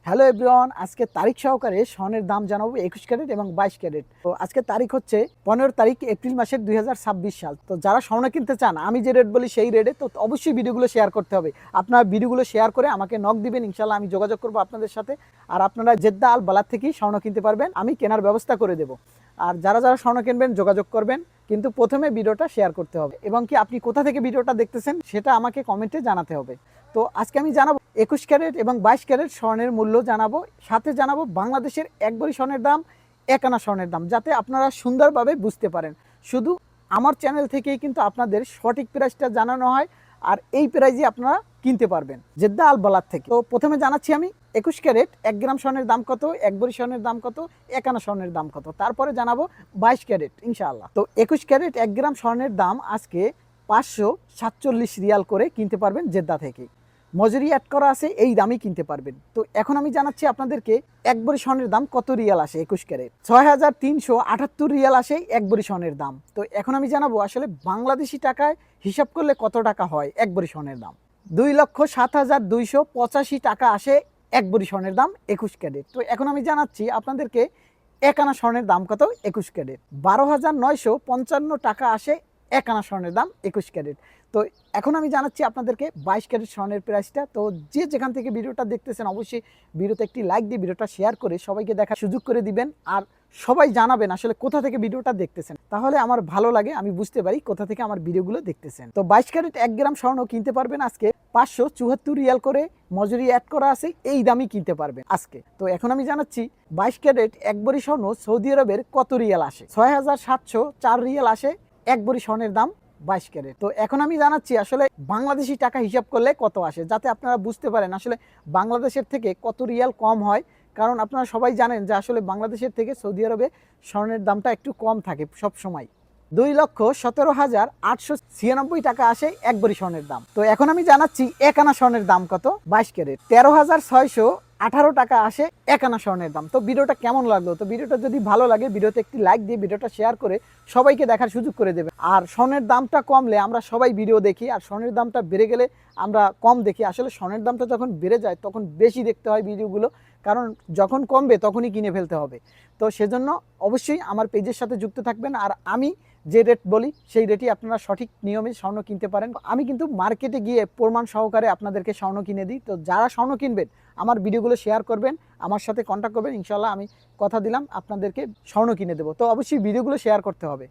Hello everyone, আজকে তারিখ সহকারে স্বর্ণের দাম জানাবো 21 ক্যারেট এবং 22 ক্যারেট। তো আজকে তারিখ হচ্ছে 15 তারিখ এপ্রিল মাসের 2026 সাল। তো যারা স্বর্ণ কিনতে চান, আমি যে রেট বলি সেই রেটে, তো অবশ্যই ভিডিওগুলো শেয়ার করতে হবে। আপনার ভিডিওগুলো শেয়ার করে আমাকে নক দিবেন, ইনশাল্লাহ আমি যোগাযোগ করবো আপনাদের সাথে। আর আপনারা জেদ্দা আল বালাদ থেকেই স্বর্ণ কিনতে পারবেন, আমি কেনার ব্যবস্থা করে দেবো। আর যারা যারা স্বর্ণ কিনবেন যোগাযোগ করবেন, কিন্তু প্রথমে ভিডিওটা শেয়ার করতে হবে এবং কি আপনি কোথা থেকে ভিডিওটা দেখতেছেন সেটা আমাকে কমেন্টে জানাতে হবে। তো আজকে আমি জানাবো 21 ক্যারেট এবং 22 ক্যারেট স্বর্ণের মূল্য জানাবো, সাথে জানাবো বাংলাদেশের 1 ভরি স্বর্ণের দাম, 1 আনা স্বর্ণের দাম, যাতে আপনারা সুন্দরভাবে বুঝতে পারেন। শুধু আমার চ্যানেল থেকেই কিন্তু আপনাদের সঠিক প্রাইসটা জানানো হয়, আর এই প্রাইজে আপনারা কিনতে পারবেন জেদ্দা আল বালাদ থেকে। তো প্রথমে জানাচ্ছি আমি 21 ক্যারেট 1 গ্রাম স্বর্ণের দাম কত, 1 ভরি স্বর্ণের দাম কত, 1 আনা স্বর্ণের দাম কত, তারপরে জানাবো 22 ক্যারেট ইনশাআল্লাহ। তো 21 ক্যারেট 1 গ্রাম স্বর্ণের দাম আজকে 547 রিয়াল করে কিনতে পারবেন জেদ্দা থেকে। মজুরি অ্যাড করা আছে, এই দামই কিনতে পারবেন। তো এখন আমি জানাচ্ছি আপনাদেরকে 1 ভরি স্বর্ণের দাম কত রিয়াল আসে 21 ক্যারেট। 6378 রিয়াল আসে 1 ভরি স্বর্ণের দাম। তো এখন আমি জানাবো আসলে বাংলাদেশি টাকায় হিসাব করলে কত টাকা হয় 1 ভরি স্বর্ণের দাম। 2,07,285 টাকা আসে 1 ভরি স্বর্ণের দাম 21 ক্যারেট। তো এখন আমি জানাচ্ছি আপনাদেরকে 1 আনা স্বর্ণের দাম কত 21 ক্যারেট। 12,955 টাকা আসে 1 আনা স্বর্ণের দাম 21 ক্যারেট। তো এখন আমি জানাচ্ছি আপনাদেরকে 22 ক্যারেট স্বর্ণের প্রাইসটা। তো যে যেখান থেকে ভিডিওটা দেখতেছেন অবশ্যই ভিডিওতে একটি লাইক দিয়ে ভিডিওটা শেয়ার করে সবাইকে দেখার সুযোগ করে দিবেন, আর সবাই জানাবেন আসলে কোথা থেকে ভিডিওটা দেখতেছেন, তাহলে আমার ভালো লাগে, আমি বুঝতে পারি কোথা থেকে আমার ভিডিওগুলো দেখতেছেন। তো 22 ক্যারেট 1 গ্রাম স্বর্ণ কিনতে পারবেন আজকে 574 রিয়াল করে, মজুরি অ্যাড করা আছে, এই দামই কিনতে পারবেন আজকে। তো এখন আমি জানাচ্ছি 22 ক্যারেট 1 ভরি স্বর্ণ সৌদি আরবের কত রিয়াল আসে। 6,704 রিয়াল আসে 1 ভরি স্বর্ণের দাম 22 ক্যারেট। তো এখন আমি জানাচ্ছি আসলে বাংলাদেশি টাকা হিসাব করলে কত আসে, যাতে আপনারা বুঝতে পারেন আসলে বাংলাদেশের থেকে কত রিয়াল কম হয়। কারণ আপনারা সবাই জানেন যে আসলে বাংলাদেশের থেকে সৌদি আরবে স্বর্ণের দামটা একটু কম থাকে সব সময়। 2,17,896 টাকা আসে 1 ভরি স্বর্ণের দাম। তো এখন আমি জানাচ্ছি 1 আনা স্বর্ণের দাম কত 22 ক্যারেট। 13,618 টাকা আসে 1 আনা স্বর্ণের দাম। তো ভিডিওটা কেমন লাগলো? তো ভিডিওটা যদি ভালো লাগে ভিডিওতে একটি লাইক দিয়ে ভিডিওটা শেয়ার করে সবাইকে দেখার সুযোগ করে দেবে। আর স্বর্ণের দামটা কমলে আমরা সবাই ভিডিও দেখি, আর স্বর্ণের দামটা বেড়ে গেলে আমরা কম দেখি। আসলে স্বর্ণের দামটা যখন বেড়ে যায় তখন বেশি দেখতে হয় ভিডিওগুলো, কারণ যখন কমবে তখনই কিনে ফেলতে হবে। তো সেজন্য অবশ্যই আমার পেজের সাথে যুক্ত থাকবেন, আর আমি যে রেট বলি সেই রেটই আপনারা সঠিক নিয়মে স্বর্ণ কিনতে পারেন। আমি কিন্তু মার্কেটে গিয়ে প্রমাণ সহকারে আপনাদেরকে স্বর্ণ কিনে দিই। তো যারা স্বর্ণ কিনবেন আমার ভিডিওগুলো শেয়ার করবেন, আমার সাথে কন্ট্যাক্ট করবেন, ইনশাল্লাহ আমি কথা দিলাম আপনাদেরকে স্বর্ণ কিনে দেবো। তো অবশ্যই ভিডিওগুলো শেয়ার করতে হবে।